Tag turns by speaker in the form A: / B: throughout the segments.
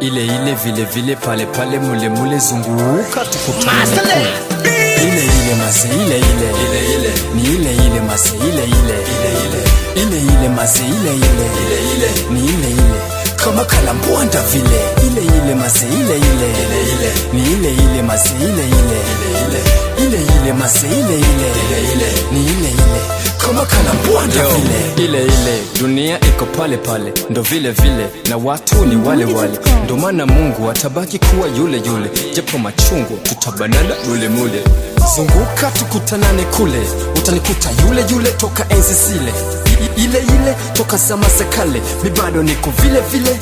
A: ile ile vile vile pale pale mule mule zunguka tukutane kule. Ile ile mase ile ile ile ile ni ile ile mase ile ile ile ile ile ile mase ile ile ile ile ni ile ile kama kalambwanda vile. Ile ile mase ile ile ile ile ni ile ile mase ile ile ile ile ile ile mase ile ile ile ile ni ile ile kama kalambwanda vile. Ile ile dunia iko pale pale ndo vile vile na watu ni wale wale, ndo maana Mungu atabaki kuwa yule yule, japo machungu tutabanana mule mule. Zunguka tukutanane kule, utanikuta yule yule toka enzi zile, ile ile toka zama za kale, mi bado niko vile vile.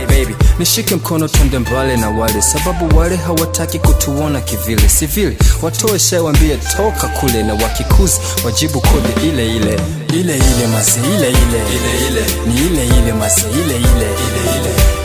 A: Baby, nishike mkono twende mbali na wale, sababu wale hawataki kutuona kivile. Sivile watoe shai wambie toka kule, na wakikuzi wajibu kode ile ile. Ile ile mase ile ile ile ile ni ile ile mase ile ile ile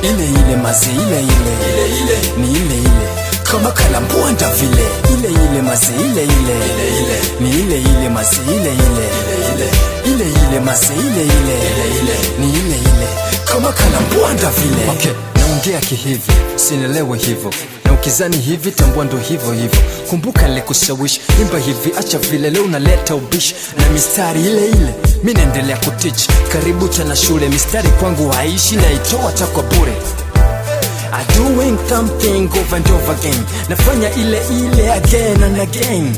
A: ile ile ile mase ile ile ile ile ni ile ile kama kalambwanda vile. Ile ile mase ile ile ile ile ni ile ile mase ile ile ile ile ile ile mase ile ile ile ile ni ile ile kama kalambwanda vile. Okay, naongea kihivi sinelewe hivyo, na ukizani hivi tambua ndo hivyo hivyo. Kumbuka nilikushawishi imba hivi, acha vile leo unaleta ubishi na mistari ile ile. Mimi naendelea kutich karibu tena shule, mistari kwangu haishi na itoa takwa bure. I doing something over and over again, nafanya ile ile again and again.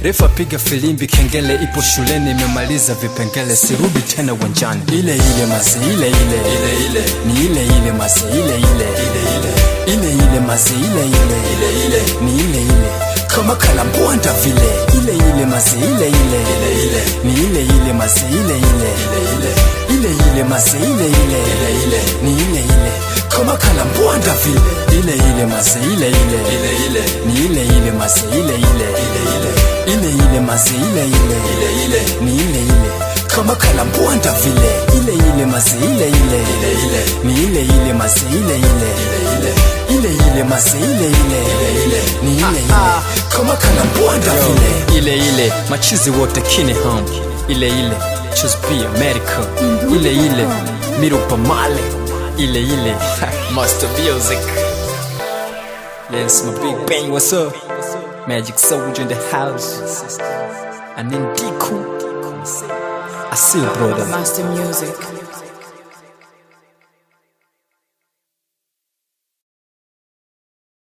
A: Refa piga filimbi kengele, ipo shuleni imemaliza vipengele, sirudi tena uwanjani. Ile ile mase ile ile ile ile ni ile ile mase ile ile ile ile ile ile mase ile ile ile ile ni ile ile kama kalambwanda vile. Ile ile mase ile ile ile ile ni ile ile mase ile ile ile ile ile ile mase ile ile ile ile ni ile ile kama kalambwanda vile. Ile ile mase ile ile ile ile ni ile ile mase ile ile ile ile ile ile mase ile ile ile ile ni ile ile kama kalambwanda vile. Ile ile mase ile ile ile ile ni ile ile mase ile ile ile ile ile ile mase ile ile ile ile ni ile ile kama kalambwanda vile. Ile ile machizi wote Kineham, ile ile choose be America, ile ile mirupa male, ile ile master music. Yes, my big bang, what's up? Magic Soldier in the house. And in Diku, I see you, brother.
B: Master music.